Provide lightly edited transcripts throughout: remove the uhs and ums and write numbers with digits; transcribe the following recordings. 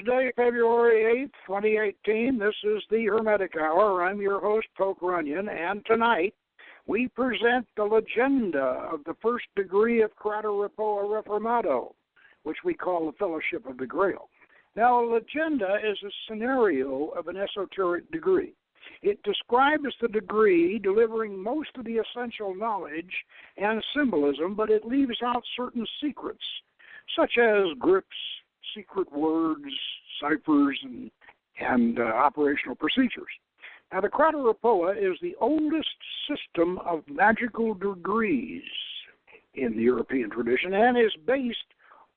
Thursday, February 8th, 2018. This is the Hermetic Hour. I'm your host, Poke Runyon, and tonight we present the legenda of the first degree of Crata Repoa Reformado, which we call the Fellowship of the Grau. Now, a legenda is a scenario of an esoteric degree. It describes the degree delivering most of the essential knowledge and symbolism, but it leaves out certain secrets, such as grips, secret words, ciphers, and operational procedures. Now, the Crata Repoa is the oldest system of magical degrees in the European tradition and is based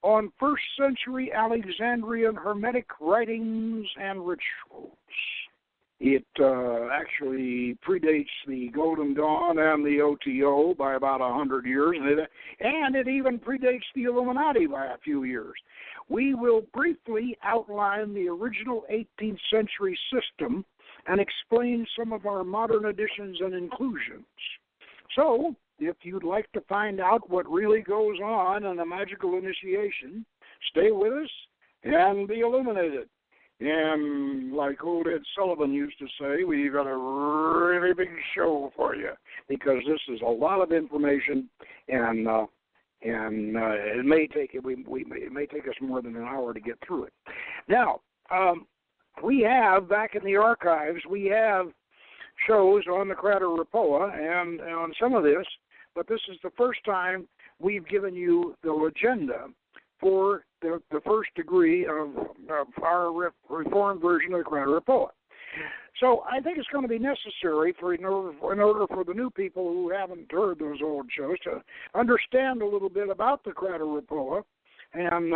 on first-century Alexandrian Hermetic writings and rituals. It actually predates the Golden Dawn and the OTO by about 100 years, and it even predates the Illuminati by a few years. We will briefly outline the original 18th century system and explain some of our modern additions and inclusions. So, if you'd like to find out what really goes on in a magical initiation, stay with us and be illuminated. And like old Ed Sullivan used to say, we've got a really big show for you, because this is a lot of information, and it may take it may take us more than an hour to get through it. Now, we have back in the archives, we have shows on the Crata Repoa and on some of this, but this is the first time we've given you the legenda for the first degree of our reformed version of the Crata Repoa. So I think it's going to be necessary in order for the new people who haven't heard those old shows to understand a little bit about the Crata Repoa. And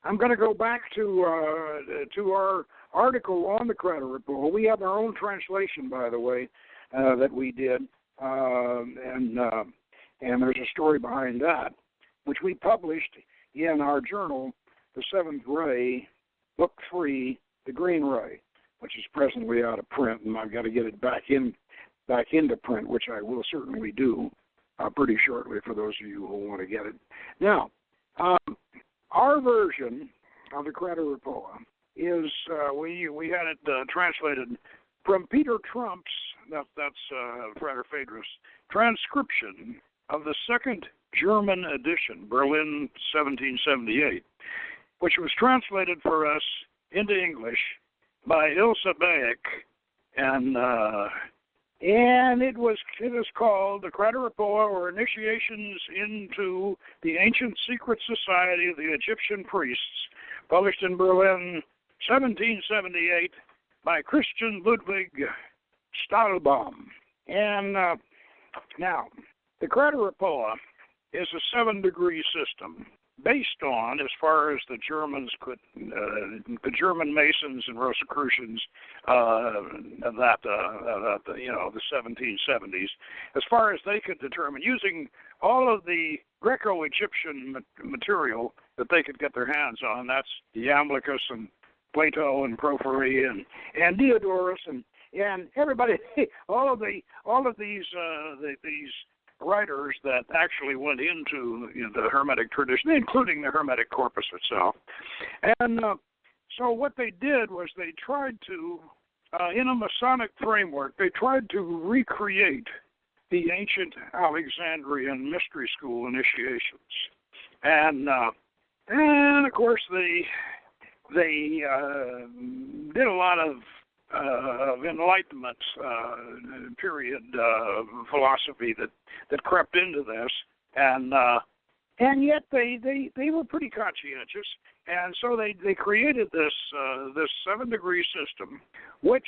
I'm going to go back to our article on the Crata Repoa. We have our own translation, by the way, that we did, and there's a story behind that, which we published in our journal, The Seventh Ray, Book 3, The Green Ray, which is presently out of print, and I've got to get it back into print, which I will certainly do pretty shortly for those of you who want to get it. Now, our version of the Crata Repoa is we had it translated from Peter Trump's, that's Frater Phaedrus, transcription of the second German edition, Berlin, 1778, which was translated for us into English by Ilse Beck, and it is called the Crata Repoa, or Initiations into the Ancient Secret Society of the Egyptian Priests, published in Berlin, 1778, by Christian Ludwig Stahlbaum. And now, the Crata Repoa is a 7-degree system based on, as far as the Germans could, the German Masons and Rosicrucians the 1770s, as far as they could determine, using all of the Greco-Egyptian material that they could get their hands on. That's Iamblichus and Plato and Porphyry and Diodorus and everybody, all of these writers that actually went into the Hermetic tradition, including the Hermetic corpus itself. And so what they did was they tried to, in a Masonic framework, they tried to recreate the ancient Alexandrian mystery school initiations. And of course, they did a lot of Enlightenment period philosophy that crept into this, and yet they were pretty conscientious, and so they created this 7-degree system, which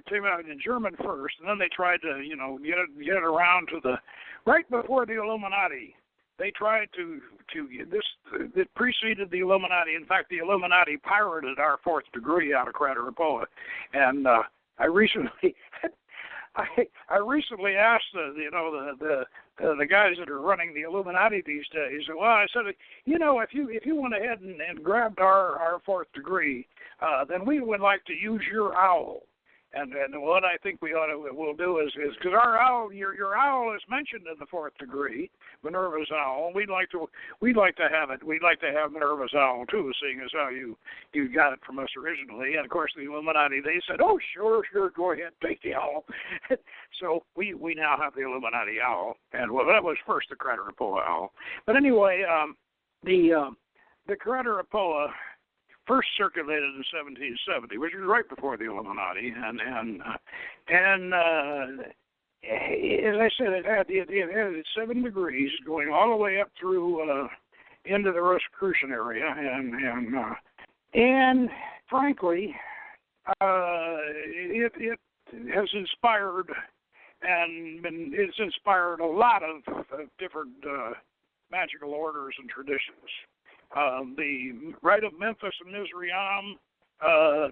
came out in German first, and then they tried to get it around to the right before the Illuminati. They tried to it preceded the Illuminati. In fact, the Illuminati pirated our 4th degree out of Crata Repoa, and I recently asked the guys that are running the Illuminati these days. Well, I said, if you went ahead and grabbed our 4th degree, then we would like to use your owl. And what I think we'll do is because our owl, your owl is mentioned in the fourth degree, Minerva's owl. We'd like to have it. We'd like to have Minerva's owl too, seeing as how you got it from us originally. And of course the Illuminati, they said, oh sure, go ahead, take the owl. So we now have the Illuminati owl, and well, that was first the Crata Repoa owl. But anyway, the Crata Repoa first circulated in 1770, which was right before the Illuminati, and as I said, it had 7 degrees going all the way up through into the Rosicrucian area, and frankly, it has inspired it's inspired a lot of different magical orders and traditions. The Rite of Memphis and Mizraim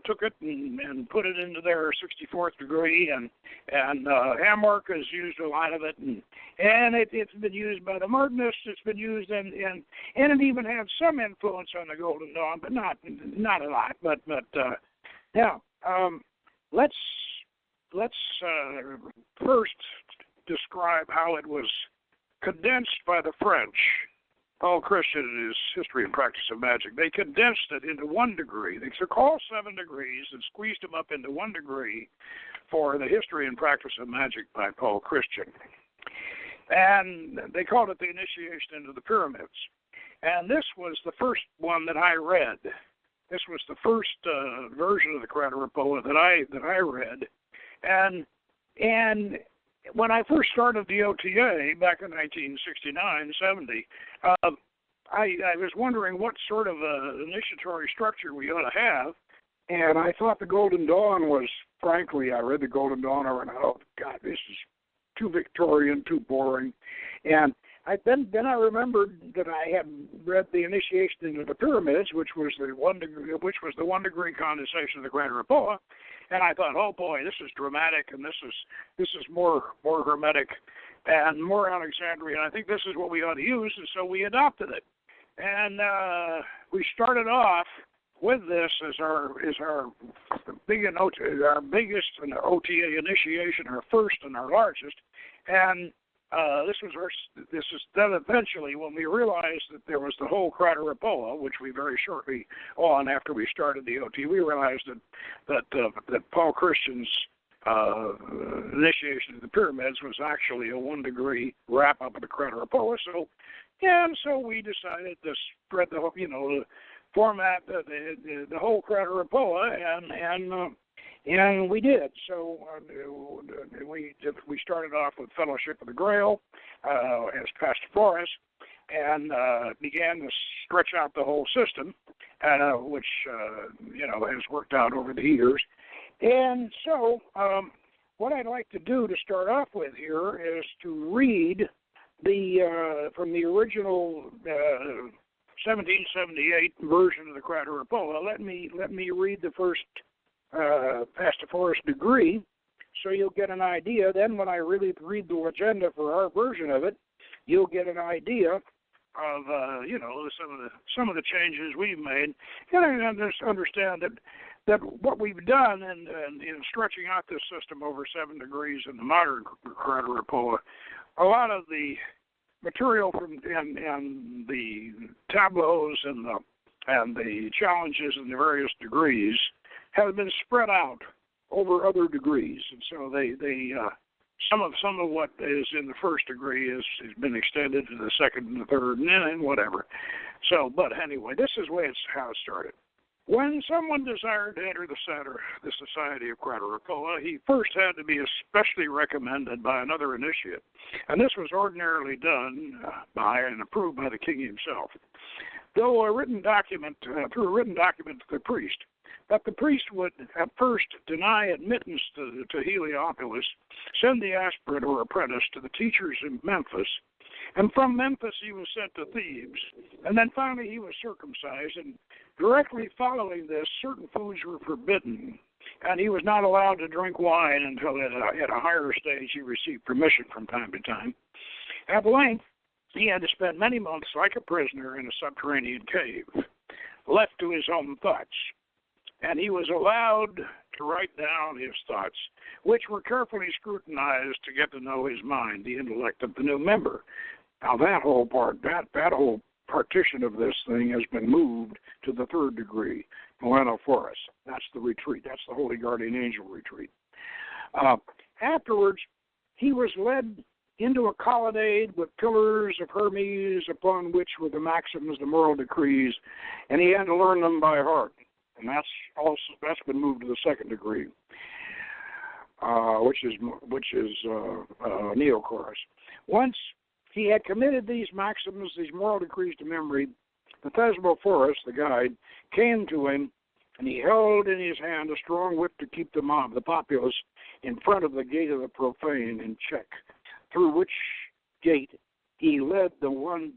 took it and put it into their 64th degree, and Hamwork has used a lot of it, and it's been used by the Martinists. It's been used and it even had some influence on the Golden Dawn, but not a lot. But now let's first describe how it was condensed by the French. Paul Christian in his History and Practice of Magic, they condensed it into 1 degree. They took all 7 degrees and squeezed them up into 1 degree for the History and Practice of Magic by Paul Christian. And they called it the Initiation into the Pyramids. And this was the first one that I read. This was the first version of the Crata Repoa that I read. And when I first started the OTA back in 1969-70, I was wondering what sort of initiatory structure we ought to have, and I thought the Golden Dawn was, frankly, I read the Golden Dawn, I went, oh, God, this is too Victorian, too boring. And then I remembered that I had read the Initiation into the Pyramids, which was the 1 degree condensation of the Crata Repoa, and I thought, oh boy, this is dramatic, and this is more hermetic and more Alexandrian. I think this is what we ought to use, and so we adopted it. And we started off with this as our biggest and OTA initiation, our first and our largest, and this is then eventually when we realized that there was the whole Crata Repoa, which we very shortly on after we started the OT, we realized that Paul Christian's initiation of the pyramids was actually a 1 degree wrap up of the Crata Repoa. So we decided to spread the format the whole Crata Repoa, and we did. So we started off with Fellowship of the Grau as Pastafores, and began to stretch out the whole system, which has worked out over the years. And so what I'd like to do to start off with here is to read from the original 1778 version of the Crata Repoa. Let me read the first Pastafores degree, so you'll get an idea. Then when I really read the legenda for our version of it, you'll get an idea of some of the changes we've made, and I understand that what we've done in stretching out this system over 7 degrees in the modern Crata Repoa, a lot of the material from and the tableaus and the challenges in the various degrees have been spread out over other degrees, and so they some of what is in the first degree has been extended to the second and the third and whatever. So, but anyway, this is how it started. When someone desired to enter the Society of Crata Repoa, he first had to be especially recommended by another initiate, and this was ordinarily done by and approved by the king himself. Through a written document to the priest, that the priest would at first deny admittance to Heliopolis, send the aspirant or apprentice to the teachers in Memphis, and from Memphis he was sent to Thebes, and then finally he was circumcised, and directly following this, certain foods were forbidden, and he was not allowed to drink wine until at a higher stage he received permission from time to time. At length, he had to spend many months like a prisoner in a subterranean cave, left to his own thoughts. And he was allowed to write down his thoughts, which were carefully scrutinized to get to know his mind, the intellect of the new member. Now that whole partition of this thing has been moved to the third degree, Millennial Forest. That's the retreat. That's the Holy Guardian Angel retreat. Afterwards, he was led into a colonnade with pillars of Hermes, upon which were the maxims, the moral decrees, and he had to learn them by heart. And that's been moved to the second degree, which is Neochorus. Once he had committed these maxims, these moral decrees to memory, the Thesmophorus, the guide, came to him, and he held in his hand a strong whip to keep the mob, the populace, in front of the gate of the profane in check, through which gate he led the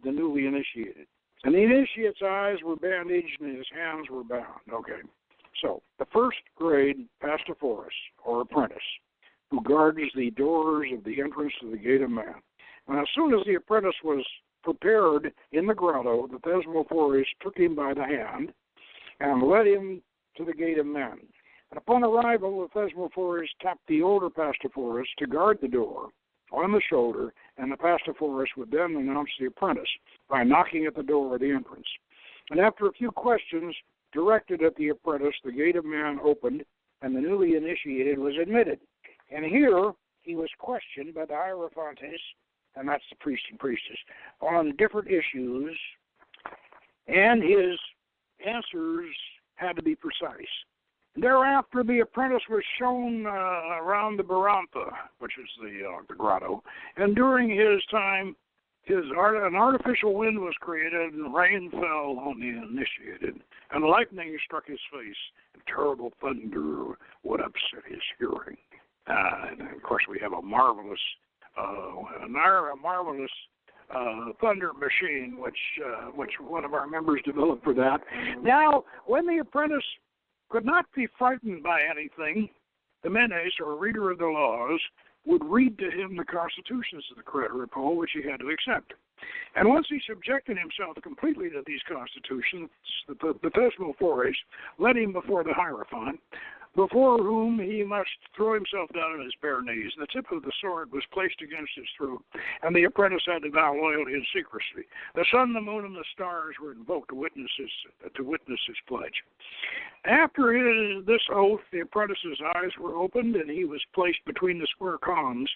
newly initiated. And the initiate's eyes were bandaged and his hands were bound. Okay, so the first grade Pastophorus, or apprentice, who guards the doors of the entrance to the gate of man. And as soon as the apprentice was prepared in the grotto, the Thesmophorus took him by the hand and led him to the gate of men. And upon arrival, the Thesmophorus tapped the older Pastophorus to guard the door on the shoulder, and the Pastophorus would then announce the apprentice by knocking at the door of the entrance. And after a few questions directed at the apprentice, the gate of man opened, and the newly initiated was admitted. And here he was questioned by the Hierophantes, and that's the priest and priestess, on different issues, and his answers had to be precise. Thereafter, the apprentice was shown around the Barantha, which is the grotto, and during his time, an artificial wind was created, and rain fell on the initiated, and lightning struck his face, and terrible thunder would upset his hearing. And of course, we have a marvelous thunder machine, which one of our members developed for that. Now, when the apprentice could not be frightened by anything, the menes, or reader of the laws, would read to him the constitutions of the Crata Repoa, which he had to accept. And once he subjected himself completely to these constitutions, the Thesmophorus led him before the Hierophant, before whom he must throw himself down on his bare knees. The tip of the sword was placed against his throat, and the apprentice had to vow loyalty and secrecy. The sun, the moon, and the stars were invoked to witness his pledge. After this oath, the apprentice's eyes were opened, and he was placed between the square columns.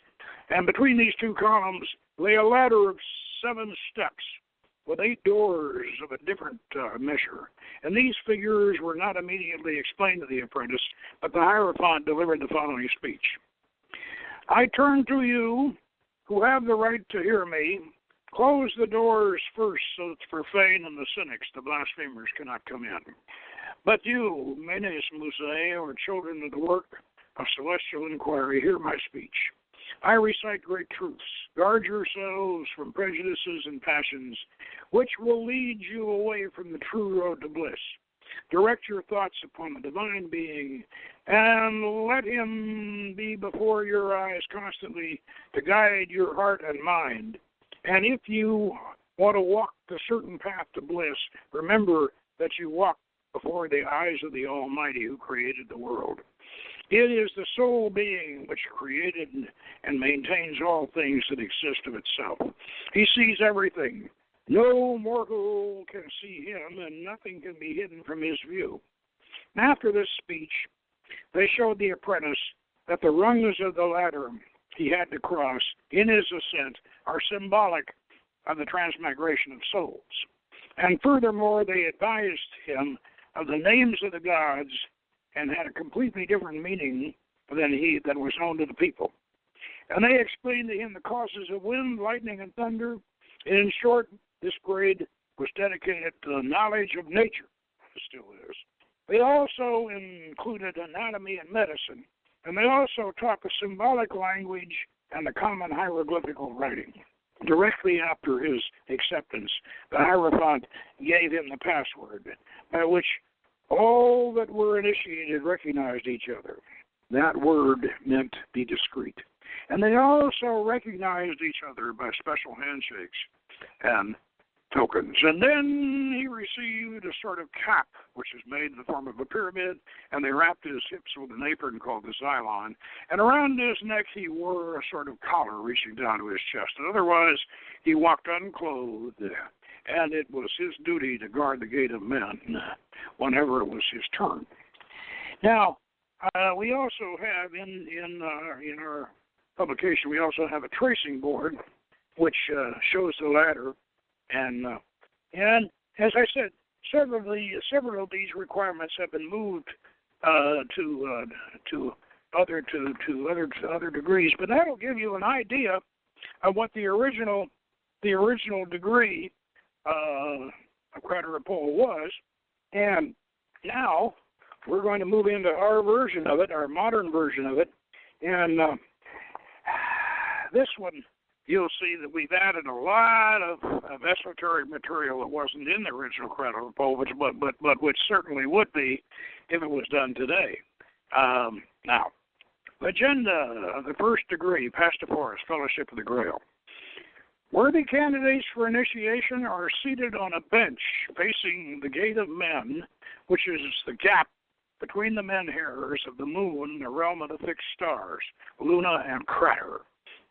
And between these two columns lay a ladder of 7 steps, with 8 doors of a different measure. And these figures were not immediately explained to the apprentice, but the Hierophant delivered the following speech. I turn to you, who have the right to hear me. Close the doors first, so that the profane and the cynics, the blasphemers, cannot come in. But you, menes musae, or children of the work of celestial inquiry, hear my speech. I recite great truths. Guard yourselves from prejudices and passions, which will lead you away from the true road to bliss. Direct your thoughts upon the divine being, and let him be before your eyes constantly to guide your heart and mind. And if you want to walk the certain path to bliss, remember that you walk before the eyes of the Almighty who created the world. It is the sole being which created and maintains all things that exist of itself. He sees everything. No mortal can see him, and nothing can be hidden from his view. After this speech, they showed the apprentice that the rungs of the ladder he had to cross in his ascent are symbolic of the transmigration of souls. And furthermore, they advised him of the names of the gods and had a completely different meaning than was known to the people. And they explained to him the causes of wind, lightning, and thunder. And in short, this grade was dedicated to the knowledge of nature. It still is. They also included anatomy and medicine, and they also taught the symbolic language and the common hieroglyphical writing. Directly after his acceptance, the Hierophant gave him the password, by which all that were initiated recognized each other. That word meant be discreet. And they also recognized each other by special handshakes and tokens. And then he received a sort of cap, which is made in the form of a pyramid, and they wrapped his hips with an apron called the xylon. And around his neck he wore a sort of collar reaching down to his chest. And otherwise, he walked unclothed, and it was his duty to guard the gate of men whenever it was his turn. Now, we also have in our publication, we also have a tracing board, which shows the ladder. And as I said, several of these requirements have been moved to other degrees, but that'll give you an idea of what the original degree of Crata Repoa was. And now we're going to move into our version of it, our modern version of it, and this one, you'll see that we've added a lot of esoteric material that wasn't in the original Crata Repoa, but which certainly would be if it was done today. Now, agenda of the first degree, Pastophorus, Fellowship of the Grail. Worthy candidates for initiation are seated on a bench facing the Gate of Men, which is the gap between the menherers of the moon, the realm of the fixed stars, Luna and Crater.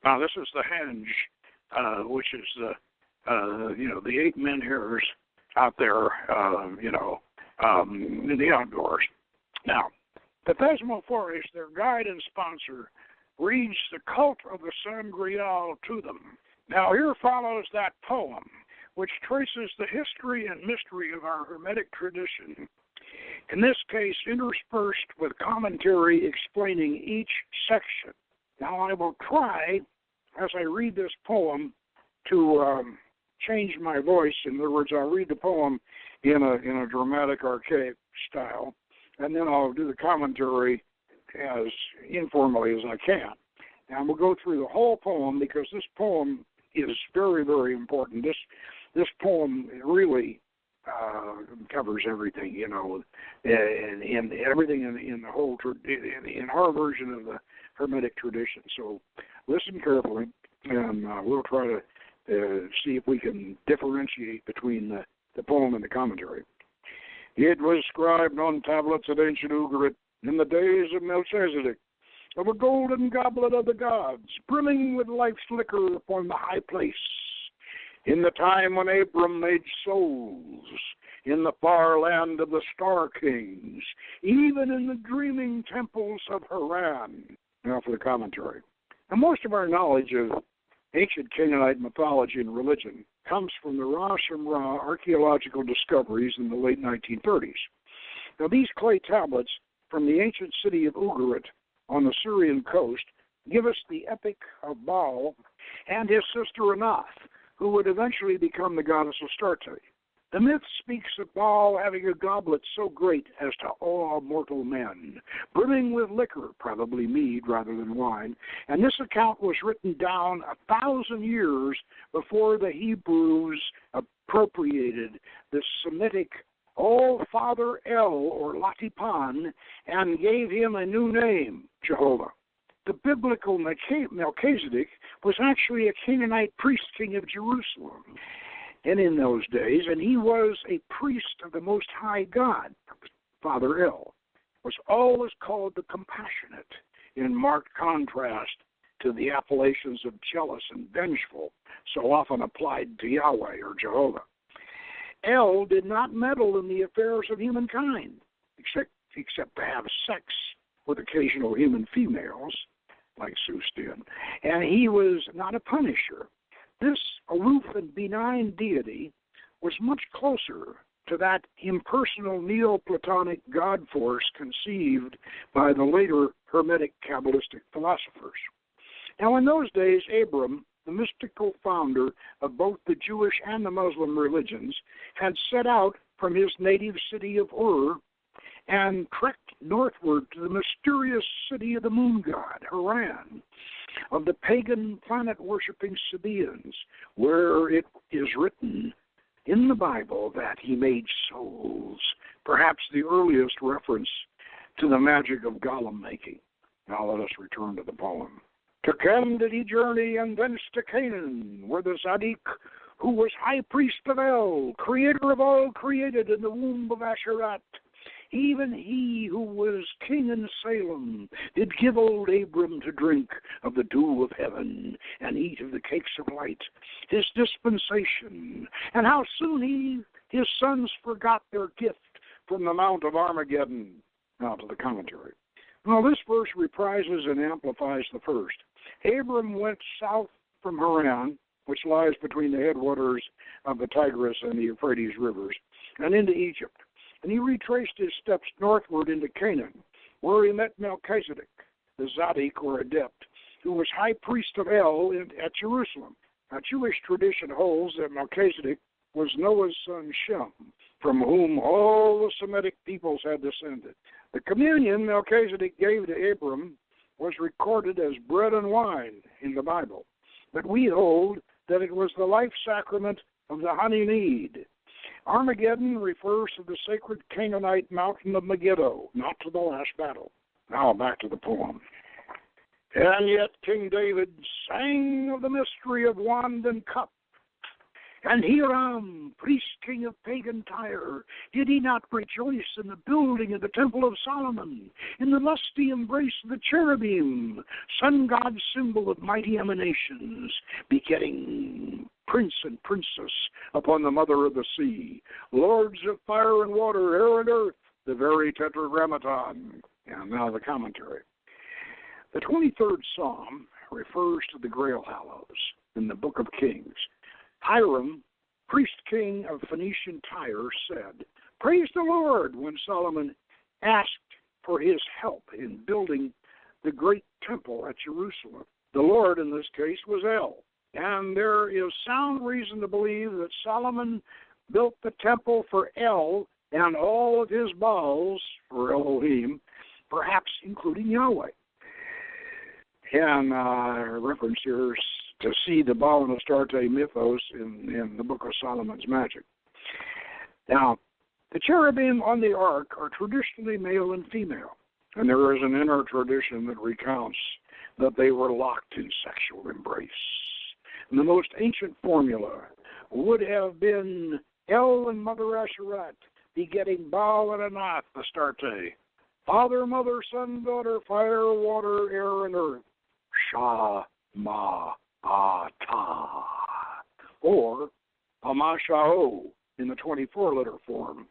Now, this is the henge, which is the 8 menherers out there, in the outdoors. Now, the Thesmophores, their guide and sponsor, reads the cult of the Sangreal to them. Now, here follows that poem, which traces the history and mystery of our Hermetic tradition, in this case interspersed with commentary explaining each section. Now, I will try, as I read this poem, to change my voice. In other words, I'll read the poem in a dramatic, archaic style, and then I'll do the commentary as informally as I can. And we'll go through the whole poem because this poem is very, very important. This poem really covers everything, and everything in the whole in our version of the Hermetic tradition. So listen carefully, and we'll try to see if we can differentiate between the poem and the commentary. It was scribed on tablets at ancient Ugarit in the days of Melchizedek, of a golden goblet of the gods, brimming with life's liquor upon the high place, in the time when Abram made souls, in the far land of the star kings, even in the dreaming temples of Haran. Now for the commentary. Now, most of our knowledge of ancient Canaanite mythology and religion comes from the Ra Shemra archaeological discoveries in the late 1930s. Now, these clay tablets from the ancient city of Ugarit on the Syrian coast give us the epic of Baal and his sister Anath, who would eventually become the goddess Astarte. The myth speaks of Baal having a goblet so great as to awe mortal men, brimming with liquor, probably mead rather than wine, and this account was written down 1,000 years before the Hebrews appropriated the Semitic All-Father El, or Latipan, and gave him a new name, Jehovah. The biblical Melchizedek was actually a Canaanite priest king of Jerusalem. And in those days, and he was a priest of the Most High God, Father El, was always called the Compassionate, in marked contrast to the appellations of jealous and vengeful, so often applied to Yahweh or Jehovah. El did not meddle in the affairs of humankind, except to have sex with occasional human females, like Zeus did, and he was not a punisher. This aloof and benign deity was much closer to that impersonal Neoplatonic God force conceived by the later Hermetic Kabbalistic philosophers. Now, in those days, Abram, the mystical founder of both the Jewish and the Muslim religions, had set out from his native city of Ur and trekked northward to the mysterious city of the moon god, Haran, of the pagan planet-worshipping Sabaeans, where it is written in the Bible that he made souls, perhaps the earliest reference to the magic of golem making. Now let us return to the poem. To Chem did he journey, and thence to Canaan, where the Tzaddik, who was high priest of El, creator of all created in the womb of Asherat. Even he who was king in Salem did give old Abram to drink of the dew of heaven and eat of the cakes of light, his dispensation, and how soon his sons forgot their gift from the Mount of Armageddon. Now to the commentary. Well, this verse reprises and amplifies the first. Abram went south from Haran, which lies between the headwaters of the Tigris and the Euphrates rivers, and into Egypt. And he retraced his steps northward into Canaan, where he met Melchizedek, the Zadok or adept, who was high priest of El at Jerusalem. Now, Jewish tradition holds that Melchizedek was Noah's son Shem, from whom all the Semitic peoples had descended. The communion Melchizedek gave to Abram was recorded as bread and wine in the Bible, but we hold that it was the life sacrament of the honey mead. Armageddon refers to the sacred Canaanite mountain of Megiddo, not to the last battle. Now back to the poem. And yet King David sang of the mystery of wand and cup. And Hiram, priest king of pagan Tyre, did he not rejoice in the building of the temple of Solomon, in the lusty embrace of the cherubim, sun god symbol of mighty emanations, begetting prince and princess upon the mother of the sea, lords of fire and water, air and earth, the very tetragrammaton? And now the commentary. The 23rd Psalm refers to the Grau Hallows in the Book of Kings. Hiram, priest king of Phoenician Tyre, said, "Praise the Lord," when Solomon asked for his help in building the great temple at Jerusalem. The Lord in this case was El, and there is sound reason to believe that Solomon built the temple for El and all of his Baals, for Elohim, perhaps including Yahweh. And reference here to see the Baal and Astarte mythos in the Book of Solomon's Magic. Now, the cherubim on the ark are traditionally male and female, and there is an inner tradition that recounts that they were locked in sexual embrace. And the most ancient formula would have been El and Mother Asherat begetting Baal and Anath, Astarte, father, mother, son, daughter, fire, water, air, and earth, Shah, Ma, Ata, or Amashao in the 24-letter form,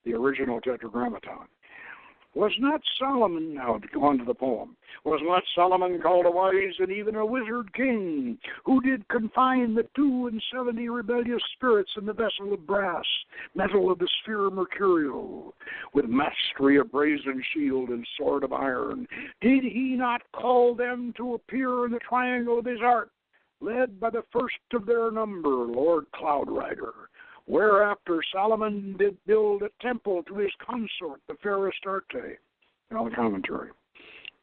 the original tetragrammaton. Was not Solomon, now on to the poem, was not Solomon called a wise and even a wizard king, who did confine the 72 rebellious spirits in the vessel of brass, metal of the sphere mercurial, with mastery of brazen shield and sword of iron? Did he not call them to appear in the triangle of his art, led by the first of their number, Lord Cloudrider? Whereafter Solomon did build a temple to his consort, the fair Astarte. Now the commentary.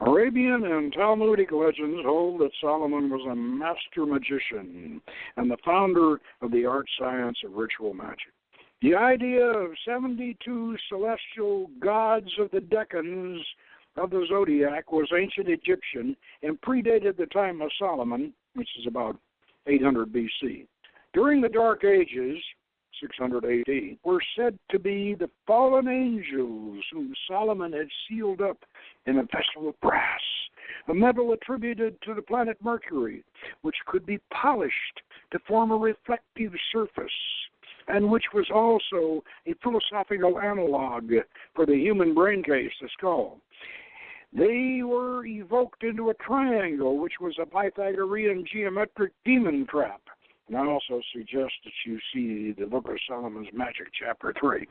Arabian and Talmudic legends hold that Solomon was a master magician and the founder of the art science of ritual magic. The idea of 72 celestial gods of the decans of the zodiac was ancient Egyptian and predated the time of Solomon, which is about 800 BC. During the Dark Ages, 600 AD, were said to be the fallen angels whom Solomon had sealed up in a vessel of brass, a metal attributed to the planet Mercury, which could be polished to form a reflective surface, and which was also a philosophical analog for the human brain case, the skull. They were evoked into a triangle, which was a Pythagorean geometric demon trap. And I also suggest that you see the Book of Solomon's Magic, Chapter 3.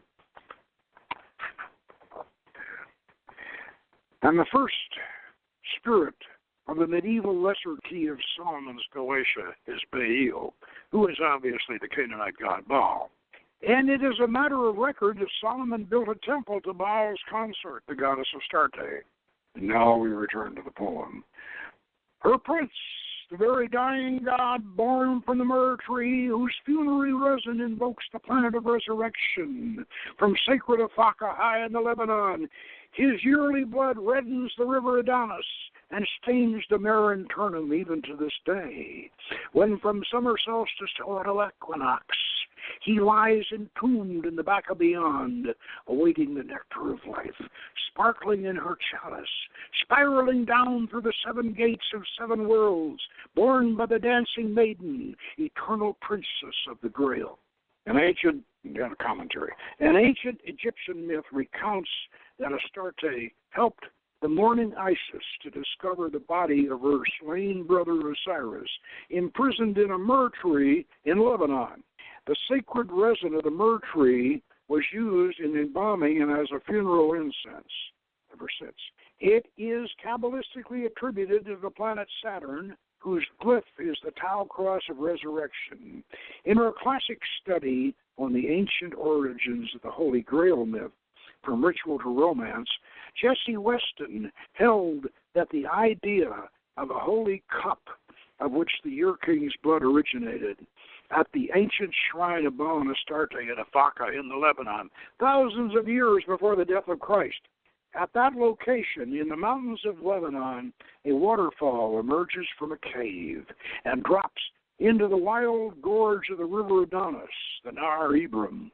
And the first spirit of the medieval lesser key of Solomon's Galatia is Baal, who is obviously the Canaanite god Baal. And it is a matter of record that Solomon built a temple to Baal's consort, the goddess Astarte. And now we return to the poem. Her prince, the very dying god born from the myrrh tree, whose funerary resin invokes the planet of resurrection, from sacred Aphaka high in the Lebanon, his yearly blood reddens the river Adonis, and stains the Marinturnum even to this day, when from summer solstice to autumn equinox he lies entombed in the back of beyond, awaiting the nectar of life, sparkling in her chalice, spiraling down through the 7 gates of 7 worlds, born by the dancing maiden, eternal princess of the Grail. An ancient Egyptian myth recounts that Astarte helped the mourning Isis to discover the body of her slain brother Osiris, imprisoned in a myrrh tree in Lebanon. The sacred resin of the myrrh tree was used in embalming and as a funeral incense ever since. It is Kabbalistically attributed to the planet Saturn, whose glyph is the Tau Cross of Resurrection. In her classic study on the ancient origins of the Holy Grail myth, from ritual to romance, Jesse Weston held that the idea of a holy cup of which the Ur King's blood originated at the ancient shrine of Baal and Astarte at Afaka in the Lebanon, thousands of years before the death of Christ. At that location, in the mountains of Lebanon, a waterfall emerges from a cave and drops into the wild gorge of the river Adonis, the Nar Ibram.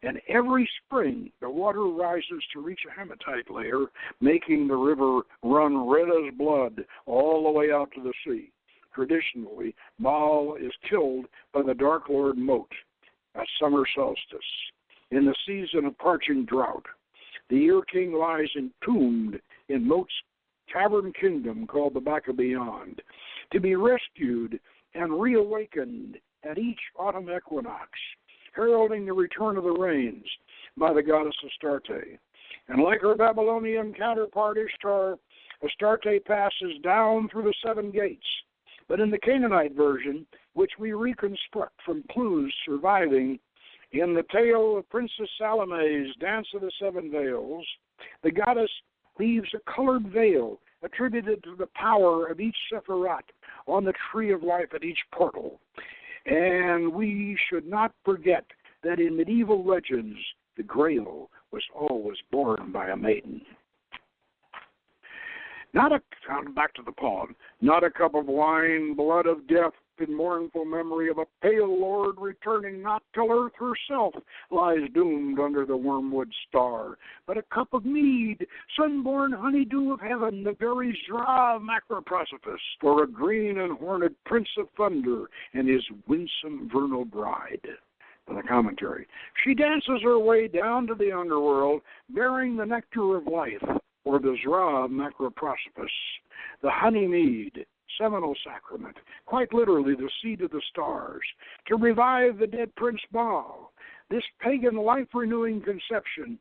And every spring, the water rises to reach a hematite layer, making the river run red as blood all the way out to the sea. Traditionally, Baal is killed by the Dark Lord Mot at summer solstice. In the season of parching drought, the Ur King lies entombed in Mot's cavern kingdom called the Back of Beyond, to be rescued and reawakened at each autumn equinox, heralding the return of the rains by the goddess Astarte. And like her Babylonian counterpart Ishtar, Astarte passes down through the 7 gates. But in the Canaanite version, which we reconstruct from clues surviving in the tale of Princess Salome's Dance of the 7 Veils, the goddess leaves a colored veil attributed to the power of each Sephirat on the tree of life at each portal. And we should not forget that in medieval legends, the Grail was always borne by a maiden. Back to the poem, not a cup of wine, blood of death, in mournful memory of a pale lord returning not till earth herself lies doomed under the wormwood star, but a cup of mead, sun-born honeydew of heaven, the very Zra Macroprosopis, for a green and horned prince of thunder and his winsome vernal bride. In the commentary, she dances her way down to the underworld, bearing the nectar of life, or the Zra Macroprosopis, the honey mead, seminal sacrament, quite literally the seed of the stars, to revive the dead Prince Baal. This pagan life-renewing conception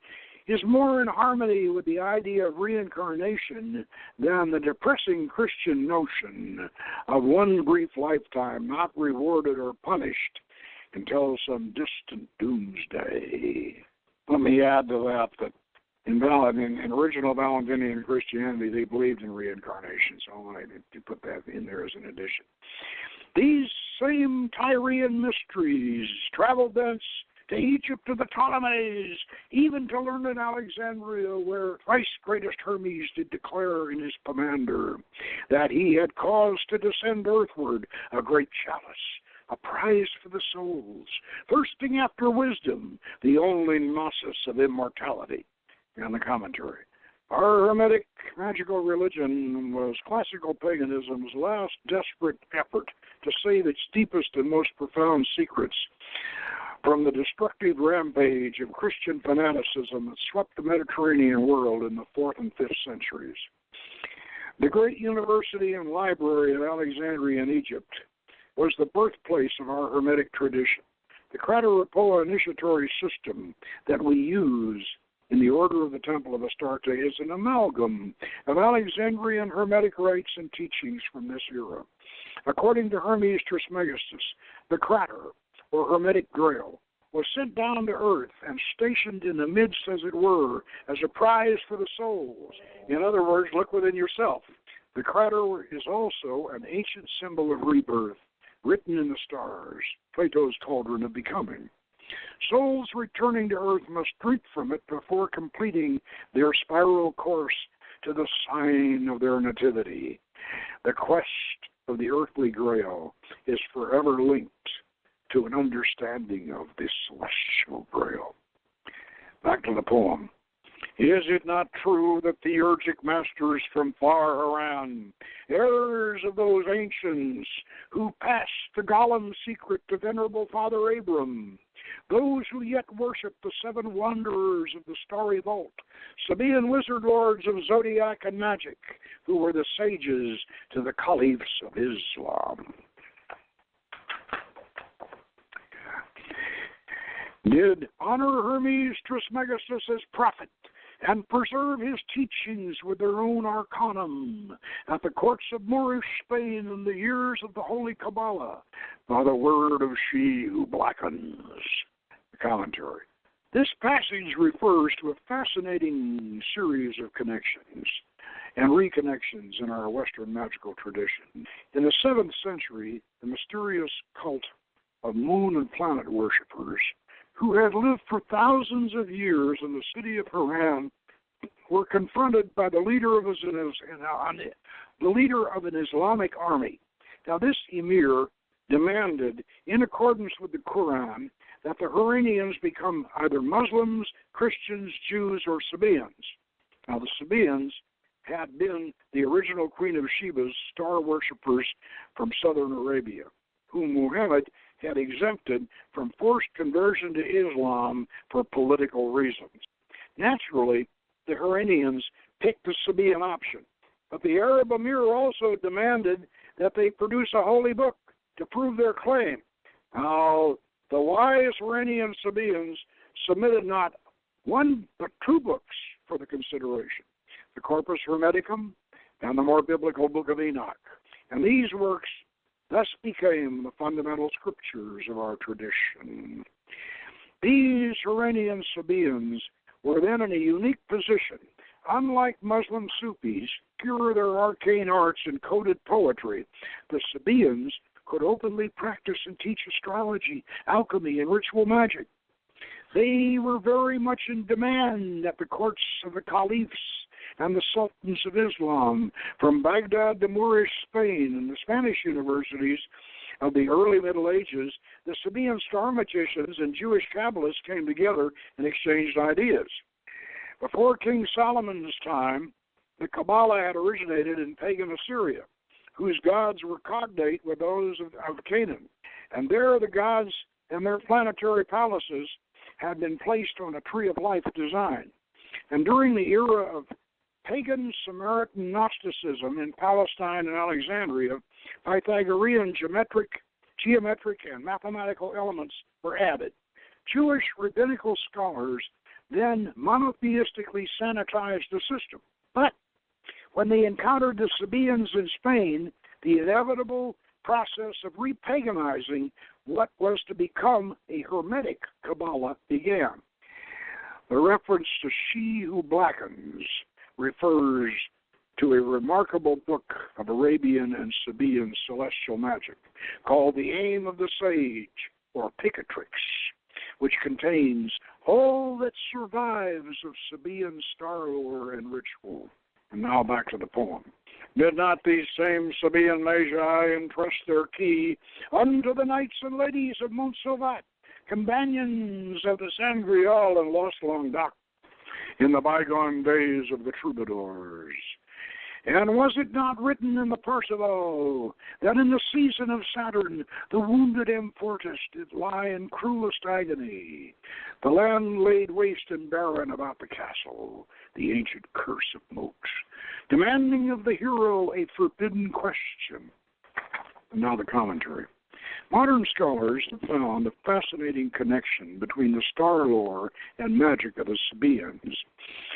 is more in harmony with the idea of reincarnation than the depressing Christian notion of one brief lifetime not rewarded or punished until some distant doomsday. Let me add to that in original Valentinian Christianity, they believed in reincarnation, so I wanted to put that in there as an addition. These same Tyrian mysteries traveled thence to Egypt to the Ptolemies, even to learned Alexandria, where thrice greatest Hermes did declare in his Pomander that he had caused to descend earthward a great chalice, a prize for the souls, thirsting after wisdom, the only gnosis of immortality. And the commentary. Our Hermetic magical religion was classical paganism's last desperate effort to save its deepest and most profound secrets from the destructive rampage of Christian fanaticism that swept the Mediterranean world in the 4th and 5th centuries. The great university and library of Alexandria in Egypt was the birthplace of our Hermetic tradition. The Crata Repoa initiatory system that we use in the Order of the Temple of Astarte is an amalgam of Alexandrian Hermetic rites and teachings from this era. According to Hermes Trismegistus, the crater, or Hermetic Grail, was sent down to earth and stationed in the midst, as it were, as a prize for the souls. In other words, look within yourself. The crater is also an ancient symbol of rebirth, written in the stars, Plato's cauldron of becoming. Souls returning to earth must drink from it before completing their spiral course to the sign of their nativity. The quest of the earthly Grail is forever linked to an understanding of the celestial Grail. Back to the poem. Is it not true that theurgic masters from far around, heirs of those ancients who passed the Gollum secret to venerable Father Abram, those who yet worship the seven wanderers of the starry vault, Sabaean wizard lords of zodiac and magic, who were the sages to the caliphs of Islam, did honor Hermes Trismegistus as prophet and preserve his teachings with their own arcanum at the courts of Moorish Spain in the years of the Holy Kabbalah, by the word of she who blackens. The commentary. This passage refers to a fascinating series of connections and reconnections in our Western magical tradition. In the 7th century, the mysterious cult of moon and planet worshippers, who had lived for thousands of years in the city of Haran, were confronted by the leader of an Islamic army. Now, this emir demanded, in accordance with the Quran, that the Haranians become either Muslims, Christians, Jews, or Sabaeans. Now, the Sabaeans had been the original Queen of Sheba's star worshippers from southern Arabia, whom Muhammad had exempted from forced conversion to Islam for political reasons. Naturally, the Haranians picked the Sabaean option, but the Arab emir also demanded that they produce a holy book to prove their claim. Now, the wise Haranian Sabaeans submitted not one but two books for the consideration, the Corpus Hermeticum and the more biblical Book of Enoch. And these works thus became the fundamental scriptures of our tradition. These Haranian Sabaeans were then in a unique position. Unlike Muslim Sufis, pure their arcane arts and coded poetry, the Sabaeans could openly practice and teach astrology, alchemy, and ritual magic. They were very much in demand at the courts of the caliphs and the sultans of Islam, from Baghdad to Moorish Spain and the Spanish universities of the early Middle Ages. The Sabaean star magicians and Jewish Kabbalists came together and exchanged ideas. Before King Solomon's time, the Kabbalah had originated in pagan Assyria, whose gods were cognate with those of Canaan. And there the gods and their planetary palaces had been placed on a tree of life design. And during the era of pagan Samaritan Gnosticism in Palestine and Alexandria, Pythagorean geometric and mathematical elements were added. Jewish rabbinical scholars then monotheistically sanitized the system. But when they encountered the Sabaeans in Spain, the inevitable process of repaganizing what was to become a Hermetic Kabbalah began. The reference to she who blackens refers to a remarkable book of Arabian and Sabaean celestial magic called The Aim of the Sage, or Picatrix, which contains all that survives of Sabaean star lore and ritual. And now back to the poem. Did not these same Sabaean Magi entrust their key unto the knights and ladies of Montserrat, companions of the Sangreal and lost Languedoc, in the bygone days of the troubadours? And was it not written in the Parzival that in the season of Saturn the wounded Amfortas did lie in cruelest agony, the land laid waste and barren about the castle, the ancient curse of moat, demanding of the hero a forbidden question? And now the commentary. Modern scholars have found a fascinating connection between the star lore and magic of the Sabaeans,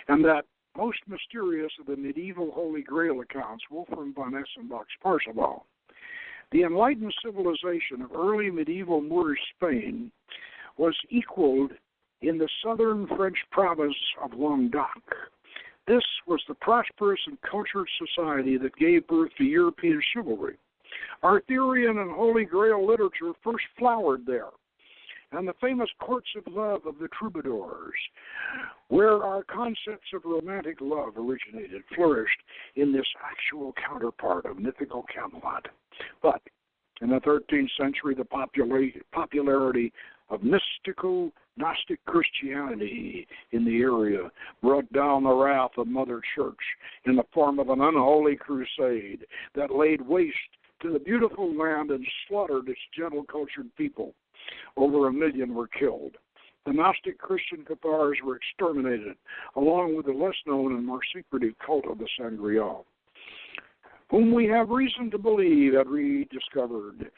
and that most mysterious of the medieval Holy Grail accounts, Wolfram von Essenbach's Parzival. The enlightened civilization of early medieval Moorish Spain was equaled in the southern French province of Languedoc. This was the prosperous and cultured society that gave birth to European chivalry. Arthurian and Holy Grail literature first flowered there, and the famous courts of love of the troubadours, where our concepts of romantic love originated, flourished in this actual counterpart of mythical Camelot. But in the 13th century, the popularity of mystical Gnostic Christianity in the area brought down the wrath of Mother Church in the form of an unholy crusade that laid waste to the beautiful land and slaughtered its gentle, cultured people. Over 1 million were killed. The Gnostic Christian Cathars were exterminated, along with the less known and more secretive cult of the Sangreal, whom we have reason to believe had rediscovered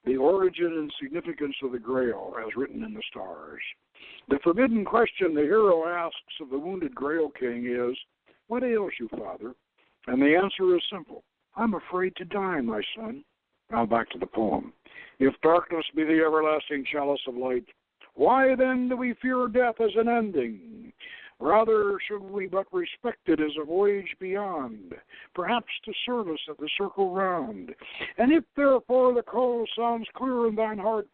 the origin and significance of the Grail, as written in the stars. The forbidden question the hero asks of the wounded Grail King is, "What ails you, Father?" And the answer is simple: "I'm afraid to die, my son." Now back to the poem. If darkness be the everlasting chalice of light, why then do we fear death as an ending? Rather should we but respect it as a voyage beyond, perhaps to service at the circle round. And if therefore the coal sounds clear in thine heart,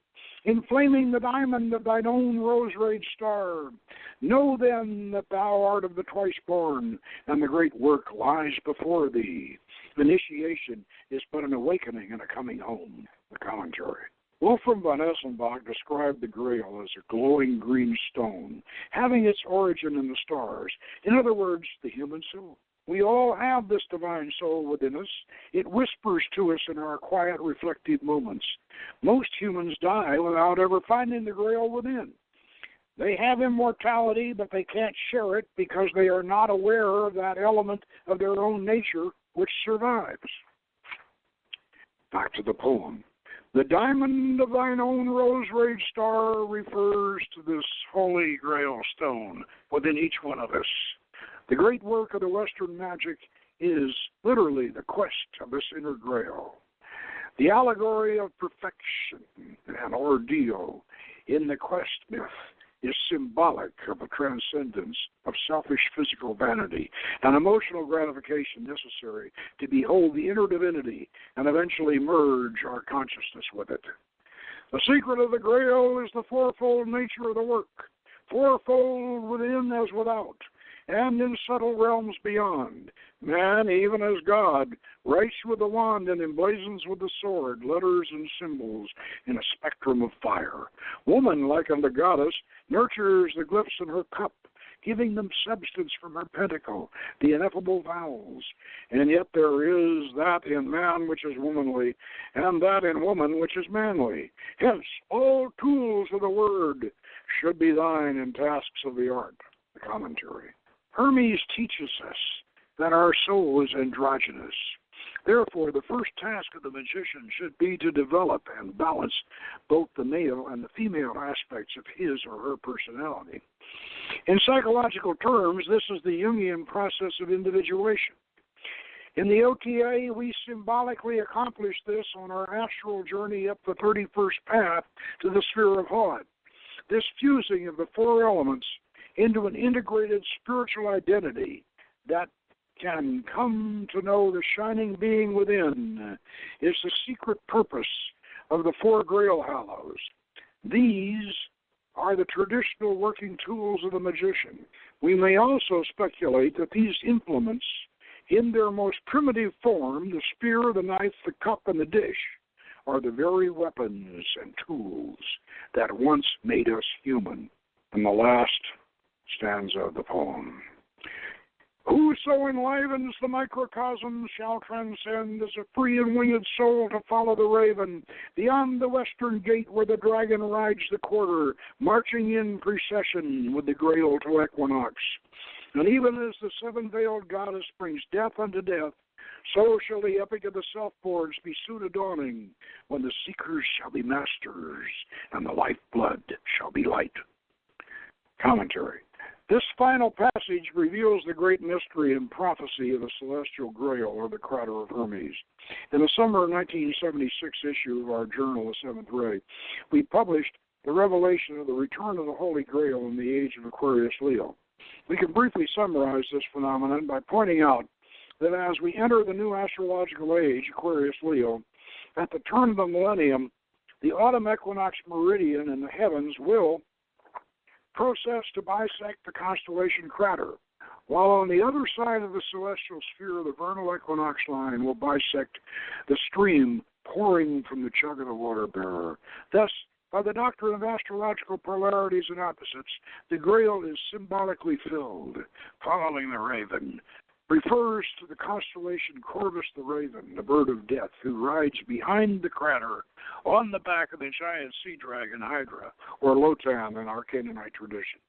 inflaming the diamond of thine own rose-rayed star, know then that thou art of the twice-born, and the great work lies before thee. Initiation is but an awakening and a coming home. The commentary. Wolfram von Essenbach described the Grail as a glowing green stone, having its origin in the stars. In other words, the human soul. We all have this divine soul within us. It whispers to us in our quiet, reflective moments. Most humans die without ever finding the Grail within. They have immortality, but they can't share it because they are not aware of that element of their own nature which survives. Back to the poem. The diamond of thine own rose-rayed star refers to this holy Grail stone within each one of us. The great work of the Western magic is literally the quest of this inner Grail. The allegory of perfection and ordeal in the quest myth is symbolic of a transcendence of selfish physical vanity and emotional gratification necessary to behold the inner divinity and eventually merge our consciousness with it. The secret of the Grail is the fourfold nature of the work, fourfold within as without, and in subtle realms beyond. Man, even as God, writes with the wand and emblazons with the sword letters and symbols in a spectrum of fire. Woman, like unto goddess, nurtures the glyphs in her cup, giving them substance from her pentacle, the ineffable vowels. And yet there is that in man which is womanly, and that in woman which is manly. Hence, all tools of the word should be thine in tasks of the art. The commentary. Hermes teaches us that our soul is androgynous. Therefore, the first task of the magician should be to develop and balance both the male and the female aspects of his or her personality. In psychological terms, this is the Jungian process of individuation. In the OTA, we symbolically accomplish this on our astral journey up the 31st path to the sphere of Hod. This fusing of the four elements into an integrated spiritual identity that can come to know the shining being within is the secret purpose of the four Grail Hallows. These are the traditional working tools of the magician. We may also speculate that these implements, in their most primitive form, the spear, the knife, the cup, and the dish, are the very weapons and tools that once made us human. And the last stanza of the poem. Whoso enlivens the microcosm shall transcend as a free and winged soul to follow the raven beyond the western gate where the dragon rides the quarter, marching in procession with the Grail to equinox. And even as the seven-veiled goddess brings death unto death, so shall the epic of the self-boards be soon adawning, when the seekers shall be masters and the lifeblood shall be light. Commentary. This final passage reveals the great mystery and prophecy of the celestial Grail, or the Crata of Hermes. In the summer of 1976 issue of our journal, The Seventh Ray, we published the revelation of the return of the Holy Grail in the age of Aquarius Leo. We can briefly summarize this phenomenon by pointing out that as we enter the new astrological age, Aquarius Leo, at the turn of the millennium, The autumn equinox meridian in the heavens will process to bisect the constellation Crater, while on the other side of the celestial sphere, the vernal equinox line will bisect the stream pouring from the chug of the water bearer. Thus, by the doctrine of astrological polarities and opposites, the Grail is symbolically filled. Following the raven refers to the constellation Corvus the Raven, the bird of death, who rides behind the Crater on the back of the giant sea dragon Hydra, or Lotan in our Canaanite tradition.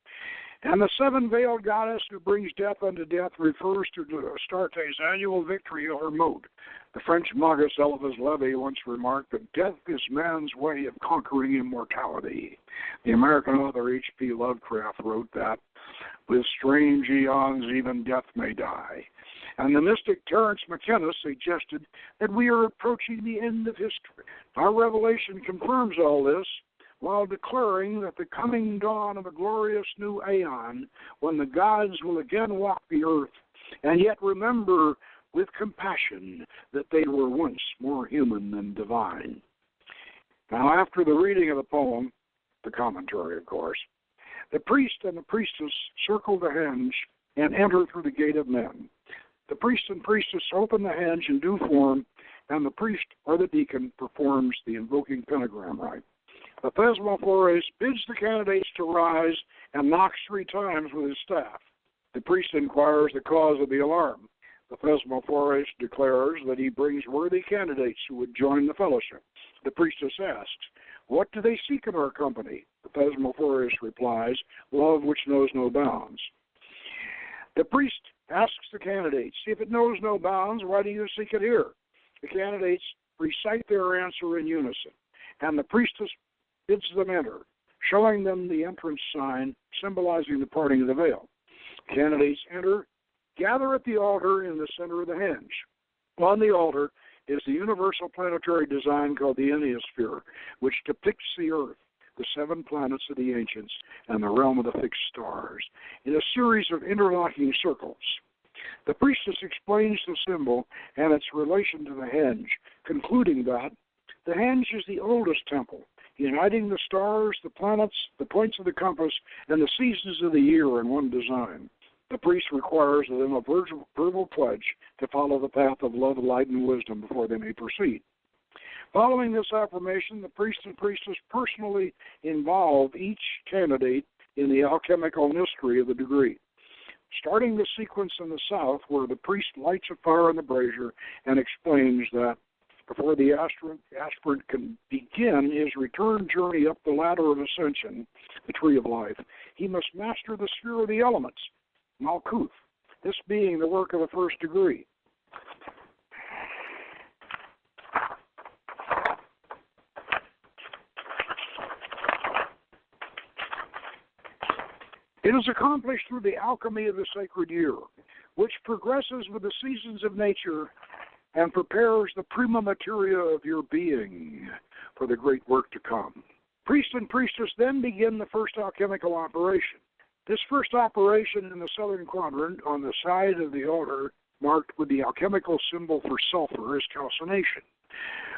And the seven-veiled goddess who brings death unto death refers to Astarte's annual victory over Moat. The French magus Elvis Levy once remarked that death is man's way of conquering immortality. The American author H.P. Lovecraft wrote that, with strange eons even death may die. And the mystic Terence McKenna suggested that we are approaching the end of history. Our revelation confirms all this, while declaring that the coming dawn of a glorious new aeon, when the gods will again walk the earth, and yet remember with compassion that they were once more human than divine. Now, after the reading of the poem, the commentary, of course, the priest and the priestess circle the henge and enter through the gate of men. The priest and priestess open the henge in due form, and the priest or the deacon performs the invoking pentagram rite. The Thesmophores bids the candidates to rise and knocks 3 times with his staff. The priest inquires the cause of the alarm. The Thesmophores declares that he brings worthy candidates who would join the fellowship. The priestess asks, "What do they seek in our company?" The Thesmophores replies, "Love which knows no bounds." The priest asks the candidates, "If it knows no bounds, why do you seek it here?" The candidates recite their answer in unison, and the priestess bids them enter, showing them the entrance sign symbolizing the parting of the veil. Candidates enter, gather at the altar in the center of the henge. On the altar is the universal planetary design called the Enneosphere, which depicts the Earth, the 7 planets of the ancients, and the realm of the fixed stars, in a series of interlocking circles. The priestess explains the symbol and its relation to the henge, concluding that the henge is the oldest temple, uniting the stars, the planets, the points of the compass, and the seasons of the year in one design. The priest requires of them a verbal pledge to follow the path of love, light, and wisdom before they may proceed. Following this affirmation, the priest and priestess personally involve each candidate in the alchemical mystery of the degree. Starting the sequence in the south, where the priest lights a fire in the brazier and explains that before the aspirant can begin his return journey up the ladder of ascension, the tree of life, he must master the sphere of the elements, Malkuth, this being the work of the first degree. It is accomplished through the alchemy of the sacred year, which progresses with the seasons of nature and prepares the prima materia of your being for the great work to come. Priest and priestess then begin the first alchemical operation. This first operation in the southern quadrant, on the side of the altar, marked with the alchemical symbol for sulfur, is calcination,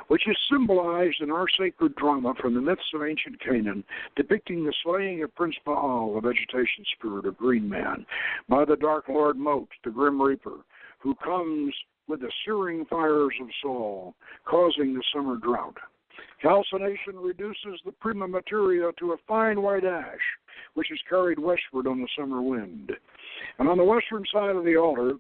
which is symbolized in our sacred drama from the myths of ancient Canaan, depicting the slaying of Prince Baal, the vegetation spirit of Green Man, by the Dark Lord Moat, the Grim Reaper, who comes with the searing fires of Saul, causing the summer drought. Calcination reduces the prima materia to a fine white ash, which is carried westward on the summer wind. And on the western side of the altar,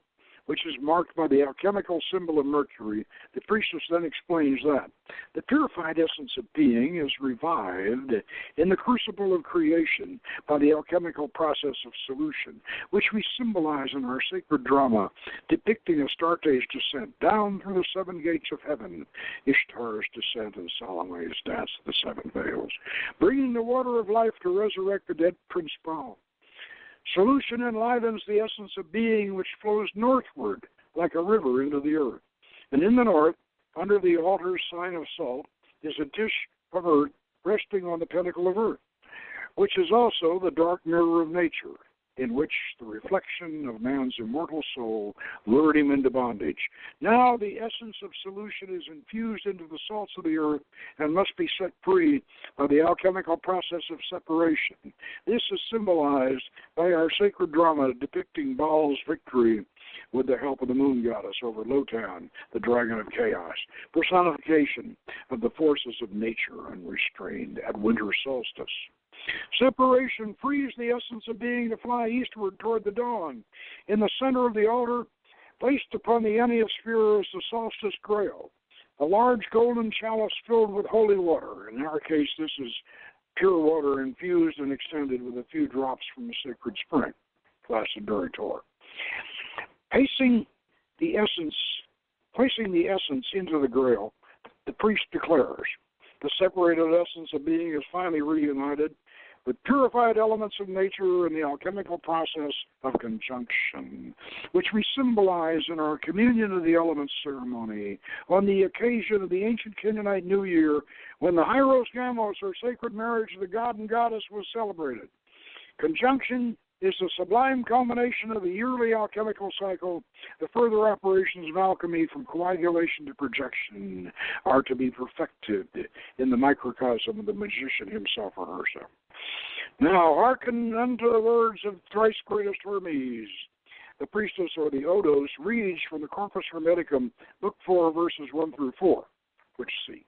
which is marked by the alchemical symbol of Mercury, the priestess then explains that the purified essence of being is revived in the crucible of creation by the alchemical process of solution, which we symbolize in our sacred drama, depicting Astarte's descent down through the 7 gates of heaven, Ishtar's descent and Salome's dance of the 7 veils, bringing the water of life to resurrect the dead Prince Baal. Solution enlivens the essence of being which flows northward like a river into the earth. And in the north, under the altar's sign of salt, is a dish of earth resting on the pinnacle of earth, which is also the dark mirror of nature. in which the reflection of man's immortal soul lured him into bondage. Now the essence of solution is infused into the salts of the earth and must be set free by the alchemical process of separation. This is symbolized by our sacred drama depicting Baal's victory with the help of the moon goddess over Lotan, the dragon of chaos, personification of the forces of nature unrestrained at winter solstice. Separation frees the essence of being to fly eastward toward the dawn. In the center of the altar, placed upon the Enneasphere, is the solstice Grau, a large golden chalice filled with holy water. In our case, this is pure water infused and extended with a few drops from a sacred spring, Crata Repoa. Placing the essence into the Grau, the priest declares, the separated essence of being is finally reunited with purified elements of nature in the alchemical process of conjunction, which we symbolize in our Communion of the Elements ceremony on the occasion of the ancient Canaanite New Year, when the Hyros Gamos, or sacred marriage of the god and goddess, was celebrated. Conjunction is the sublime culmination of the yearly alchemical cycle. The further operations of alchemy from coagulation to projection are to be perfected in the microcosm of the magician himself or herself. Now hearken unto the words of thrice greatest Hermes. The priestess, or the Odos, reads from the Corpus Hermeticum, Book 4, verses 1 through 4, which see.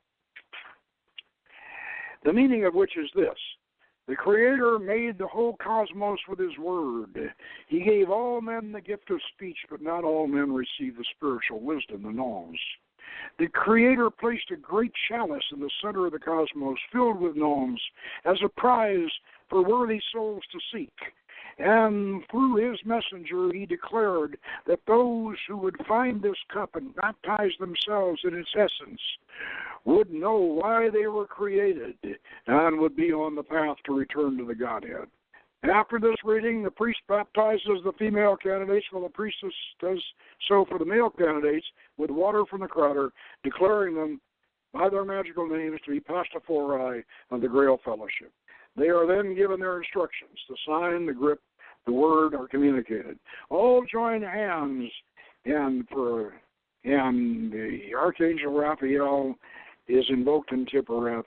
The meaning of which is this: the Creator made the whole cosmos with His word. He gave all men the gift of speech, but not all men received the spiritual wisdom, the noms. The Creator placed a great chalice in the center of the cosmos, filled with noms, as a prize for worthy souls to seek. And through His messenger, He declared that those who would find this cup and baptize themselves in its essence would know why they were created and would be on the path to return to the Godhead. After this reading, the priest baptizes the female candidates, while the priestess does so for the male candidates with water from the crater, declaring them by their magical names to be pastophori of the Grail Fellowship. They are then given their instructions. The sign, the grip, the word are communicated. All join hands, and the Archangel Raphael is invoked in Tippereth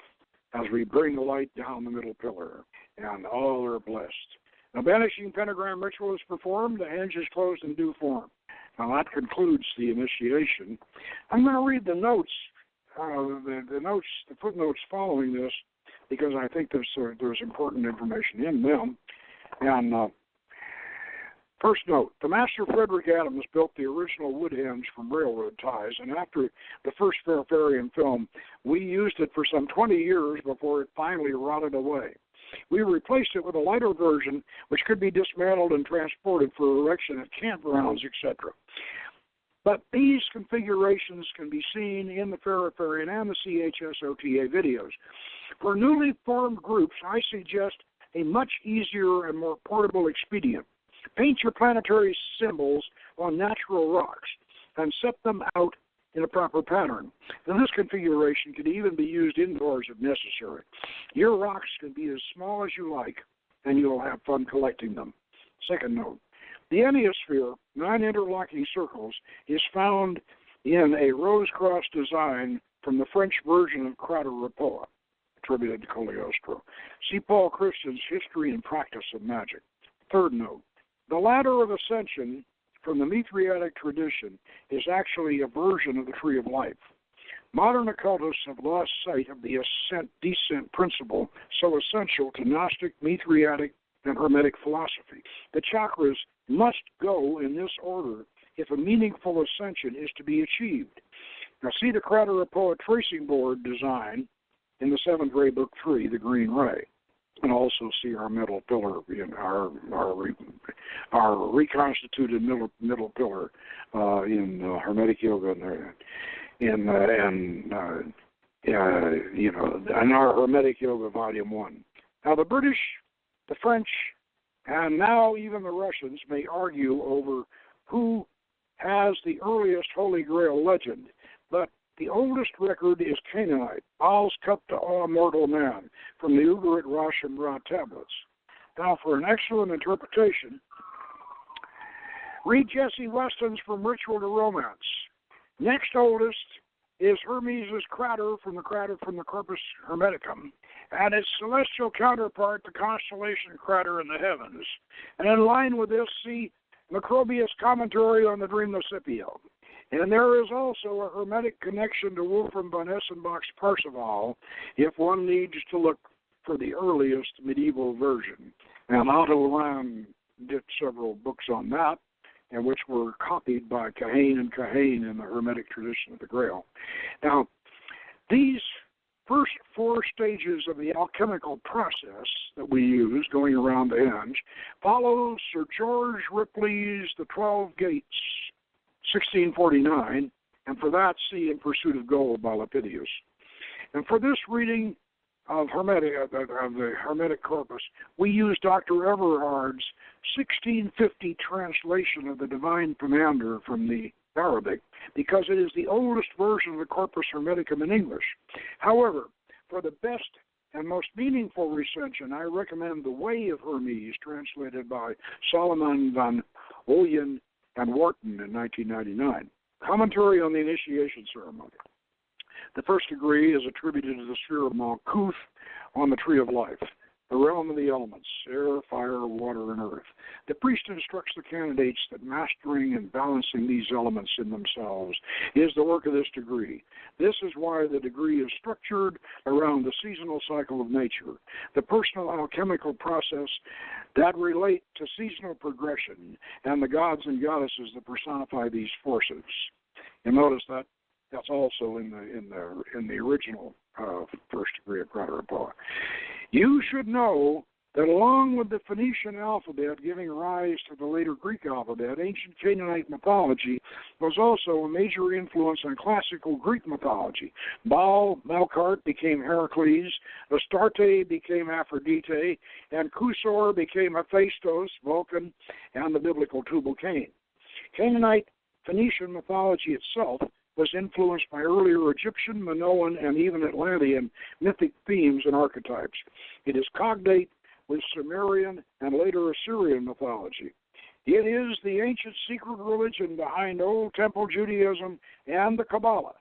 as we bring the light down the middle pillar, and all are blessed. A banishing pentagram ritual is performed. The hinge is closed in due form. Now that concludes the initiation. I'm going to read the notes, the footnotes following this, because I think there's important information in them. And first note, the master Frederick Adams built the original wood hinge from railroad ties, and after the first Farfarian film, we used it for some 20 years before it finally rotted away. We replaced it with a lighter version, which could be dismantled and transported for erection at campgrounds, etc. But these configurations can be seen in the Farfarian and the CHSOTA videos. For newly formed groups, I suggest a much easier and more portable expedient. Paint your planetary symbols on natural rocks and set them out in a proper pattern. Then this configuration can even be used indoors if necessary. Your rocks can be as small as you like, and you'll have fun collecting them. Second note, the Enneasphere, 9 interlocking circles, is found in a rose-cross design from the French version of Crata Repoa, attributed to Cagliostro. See Paul Christian's History and Practice of Magic. Third note, the Ladder of Ascension from the Mithriatic tradition is actually a version of the Tree of Life. Modern occultists have lost sight of the ascent-descent principle so essential to Gnostic, Mithriatic, and Hermetic philosophy. The chakras must go in this order if a meaningful ascension is to be achieved. Now see the Crata Repoa tracing board design in the 7th Ray Book 3, the Green Ray. And also see our middle pillar in our reconstituted middle pillar in Hermetic Yoga and our Hermetic Yoga Volume 1. Now the British, the French, and now even the Russians may argue over who has the earliest Holy Grail legend, but the oldest record is Canaanite, Baal's cup to all mortal man, from the Ugarit Rosh and Ra tablets. Now, for an excellent interpretation, Read Jesse Weston's From Ritual to Romance. Next oldest is Hermes' crater from the Corpus Hermeticum, and its celestial counterpart, the constellation crater in the heavens. And in line with this, see Macrobius' commentary on the Dream of Scipio. And there is also a Hermetic connection to Wolfram von Essenbach's Parzival, if one needs to look for the earliest medieval version. And Otto Rahn did several books on that, and which were copied by Kahane and Kahane in the Hermetic tradition of the Grau. Now, these first four stages of the alchemical process that we use, going around the hinge, follow Sir George Ripley's The 12 Gates, 1649, and for that, see In Pursuit of Gold by Lepidus. And for this reading of the Hermetic corpus, we use Dr. Everhard's 1650 translation of the Divine Commander from the Arabic, because it is the oldest version of the Corpus Hermeticum in English. However, for the best and most meaningful recension, I recommend The Way of Hermes, translated by Solomon van Ooyen and Wharton in 1999. Commentary on the initiation ceremony. The first degree is attributed to the sphere of Malkuth on the Tree of Life, the realm of the elements, air, fire, water, and earth. The priest instructs the candidates that mastering and balancing these elements in themselves is the work of this degree. This is why the degree is structured around the seasonal cycle of nature, the personal alchemical process that relate to seasonal progression, and the gods and goddesses that personify these forces. You notice that that's also in the original first degree of Crata Repoa. You should know that along with the Phoenician alphabet giving rise to the later Greek alphabet, ancient Canaanite mythology was also a major influence on classical Greek mythology. Baal, Melkart became Heracles, Astarte became Aphrodite, and Kusor became Hephaestus, Vulcan, and the biblical Tubal-Cain. Canaanite Phoenician mythology itself was influenced by earlier Egyptian, Minoan, and even Atlantean mythic themes and archetypes. It is cognate with Sumerian and later Assyrian mythology. It is the ancient secret religion behind Old Temple Judaism and the Kabbalah.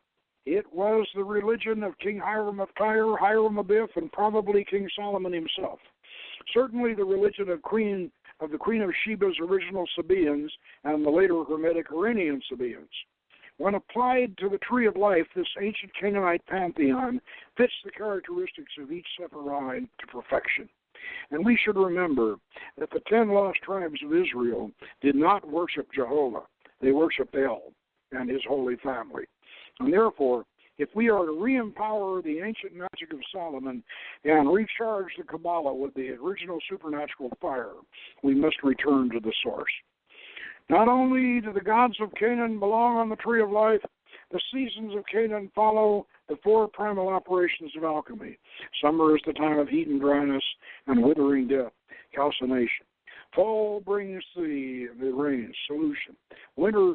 It was the religion of King Hiram of Tyre, Hiram of Abiff, and probably King Solomon himself. Certainly the religion of the Queen of Sheba's original Sabaeans and the later Hermetic Iranian Sabaeans. When applied to the Tree of Life, this ancient Canaanite pantheon fits the characteristics of each Sephirah to perfection. And we should remember that the 10 lost tribes of Israel did not worship Jehovah. They worshiped El and his holy family. And therefore, if we are to re-empower the ancient magic of Solomon and recharge the Kabbalah with the original supernatural fire, we must return to the source. Not only do the gods of Canaan belong on the Tree of Life, the seasons of Canaan follow the four primal operations of alchemy. Summer is the time of heat and dryness and withering death, calcination. Fall brings the rain, solution. Winter,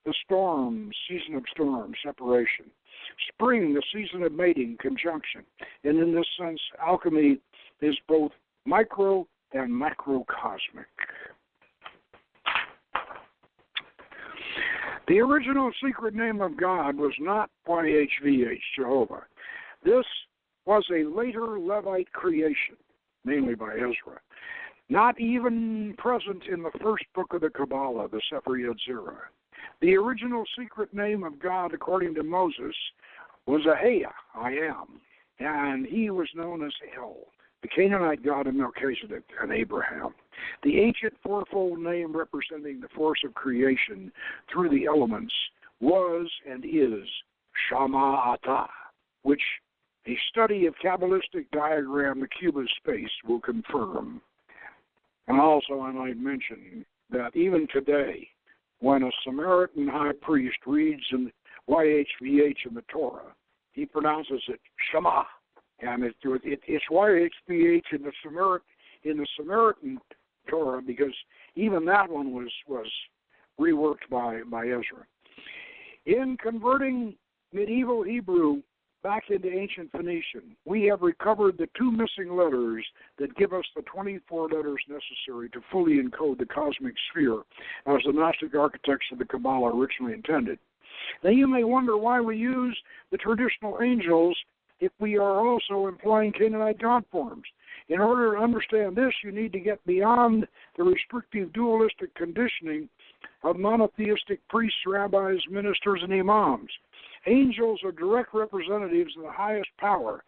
the storm, season of storm, separation. Spring, the season of mating, conjunction. And in this sense, alchemy is both micro and macrocosmic. The original secret name of God was not YHVH, Jehovah. This was a later Levite creation, mainly by Ezra, not even present in the first book of the Kabbalah, the Sefer Yetzirah. The original secret name of God, according to Moses, was Ahia, I am, and he was known as El, the Canaanite god of Melchizedek and Abraham. The ancient fourfold name representing the force of creation through the elements was and is Shama Ata, which a study of Kabbalistic diagram, the cube of space, will confirm. And also I might mention that even today, when a Samaritan high priest reads in YHVH in the Torah, he pronounces it Shema, and it's YHVH in the Samaritan Torah, because even that one was reworked by Ezra. In converting medieval Hebrew back into ancient Phoenician. We have recovered the 2 missing letters that give us the 24 letters necessary to fully encode the cosmic sphere as the Gnostic architects of the Kabbalah originally intended. Now you may wonder why we use the traditional angels if we are also employing Canaanite god forms. In order to understand this, you need to get beyond the restrictive dualistic conditioning of monotheistic priests, rabbis, ministers, and imams. Angels are direct representatives of the highest power,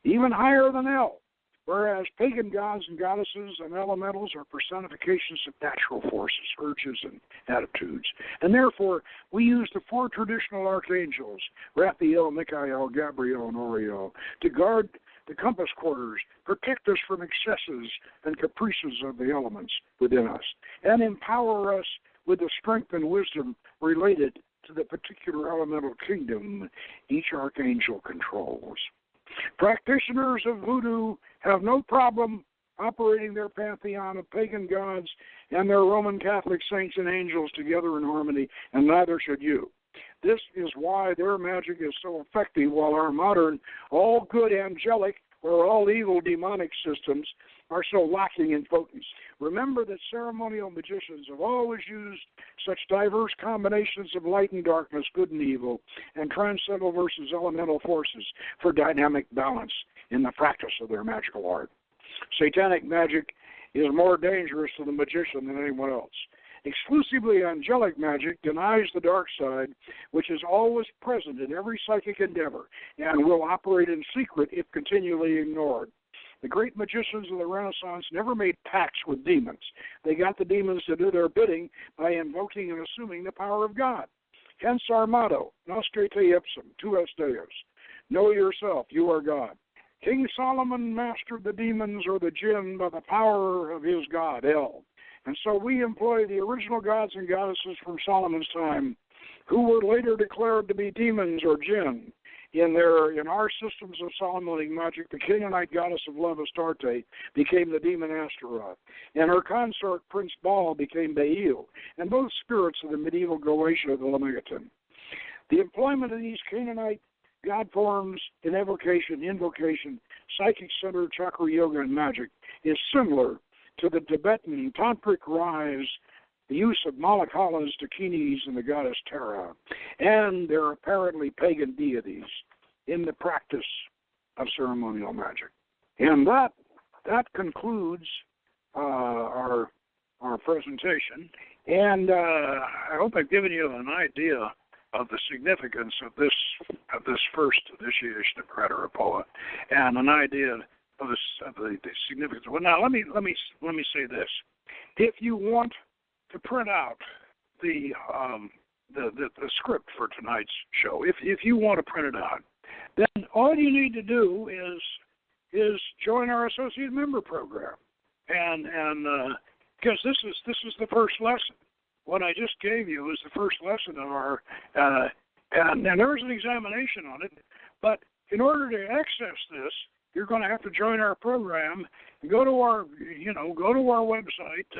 even higher than El, whereas pagan gods and goddesses and elementals are personifications of natural forces, urges, and attitudes. And therefore, we use the 4 traditional archangels, Raphael, Michael, Gabriel, and Oriel, to guard the compass quarters, protect us from excesses and caprices of the elements within us, and empower us with the strength and wisdom related to the particular elemental kingdom each archangel controls. Practitioners of voodoo have no problem operating their pantheon of pagan gods and their Roman Catholic saints and angels together in harmony, and neither should you. This is why their magic is so effective, while our modern, all good angelic or all evil demonic systems are so lacking in potency. Remember that ceremonial magicians have always used such diverse combinations of light and darkness, good and evil, and transcendental versus elemental forces for dynamic balance in the practice of their magical art. Satanic magic is more dangerous to the magician than anyone else. Exclusively angelic magic denies the dark side, which is always present in every psychic endeavor and will operate in secret if continually ignored. The great magicians of the Renaissance never made pacts with demons. They got the demons to do their bidding by invoking and assuming the power of God. Hence our motto, Nostre te ipsum, tu es Deus. Know yourself, you are God. King Solomon mastered the demons or the jinn by the power of his God, El. And so we employ the original gods and goddesses from Solomon's time, who were later declared to be demons or jinn. In our systems of Solomonic magic, the Canaanite goddess of love, Astarte, became the demon Astaroth, and her consort, Prince Baal, became Baal, and both spirits of the medieval Galatia of the Lemegeton. The employment of these Canaanite god forms in invocation, psychic-centered chakra yoga and magic is similar to the Tibetan tantric rise, the use of Malakalas, Dakinis, and the goddess Tara, and their apparently pagan deities in the practice of ceremonial magic. And that concludes our presentation. And I hope I've given you an idea of the significance of this first initiation of Crata Repoa, and an idea of the significance. Well, now let me say this: if you want to print out the script for tonight's show, if you want to print it out, then all you need to do is join our associate member program, and because this is the first lesson. What I just gave you is the first lesson of our, and there's an examination on it. But in order to access this, you're going to have to join our program. Go to our website,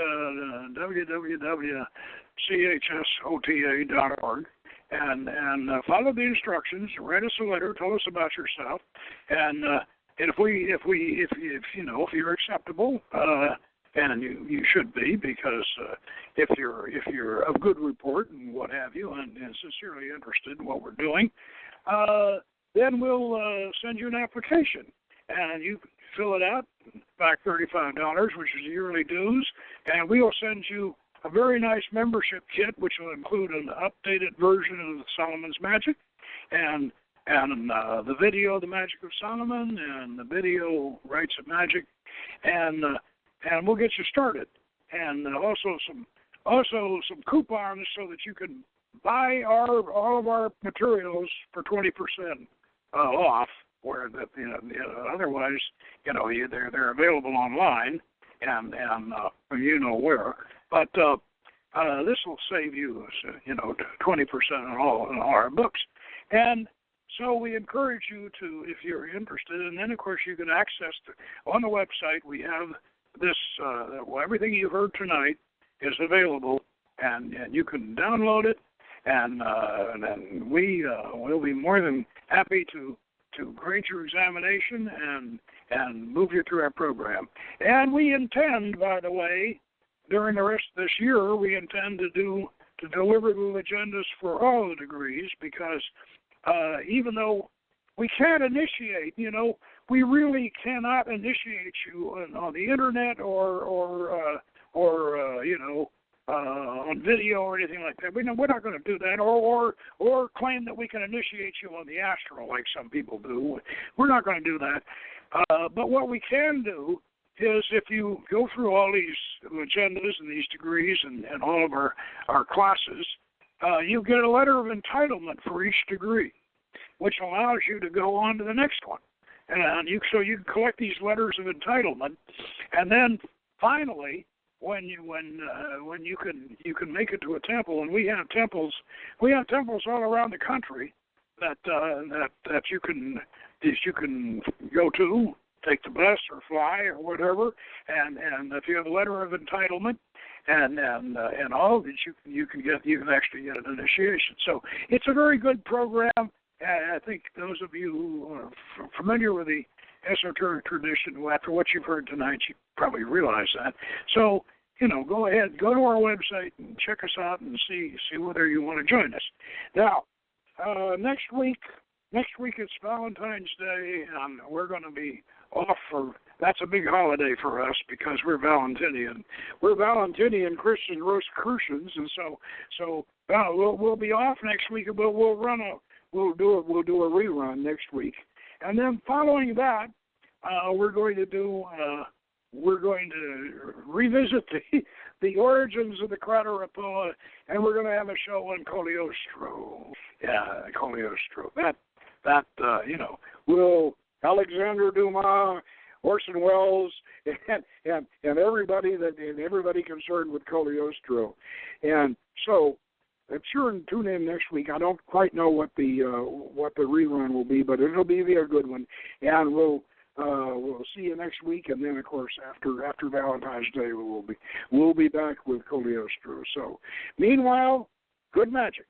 www.chsota.org, and follow the instructions. Write us a letter. Tell us about yourself, and if you're acceptable. And you should be, because if you're of good report and what have you, and sincerely interested in what we're doing, then we'll send you an application, and you fill it out, back $35, which is the yearly dues, and we'll send you a very nice membership kit, which will include an updated version of Solomon's Magic, and the video, The Magic of Solomon, and the video, Rites of Magic, and we'll get you started, and also some coupons so that you can buy all of our materials for 20% off. Where otherwise, they're available online and where. But this will save you 20% on all our books, and so we encourage you to, if you're interested, and then of course you can access on the website. We have this, everything you heard tonight is available, and you can download it, and we will be more than happy to to grade your examination and move you through our program. And we intend, by the way, during the rest of this year, we intend to deliver the legendas for all the degrees, because even though we can't initiate, we really cannot initiate you on the internet or on video or anything like that. We're not going to do that, or claim that we can initiate you on the astral like some people do. We're not going to do that. But what we can do is, if you go through all these legendas and these degrees and all of our classes, you get a letter of entitlement for each degree, which allows you to go on to the next one. And so you can collect these letters of entitlement, and then finally, when you can make it to a temple, and we have temples all around the country that you can go to, take the bus or fly or whatever, and if you have a letter of entitlement and all that, you can actually get an initiation. So it's a very good program. I think those of you who are familiar with the esoteric tradition, after what you've heard tonight, you probably realize that. So, go ahead, go to our website and check us out and see whether you want to join us. Now, next week it's Valentine's Day, and we're going to be off that's a big holiday for us because we're Valentinian. We're Valentinian Christian Rosicrucians, and so we'll be off next week, but we'll do a rerun next week, and then following that, we're going to revisit the origins of the Crata Repoa, and we're going to have a show on Cagliostro. Yeah, Cagliostro. That will Alexander Dumas, Orson Welles, and everybody concerned with Cagliostro, and so. I'm sure and tune in next week. I don't quite know what the rerun will be, but it'll be a good one. And we'll see you next week. And then, of course, after Valentine's Day, we'll be back with Cagliostro. So, meanwhile, good magic.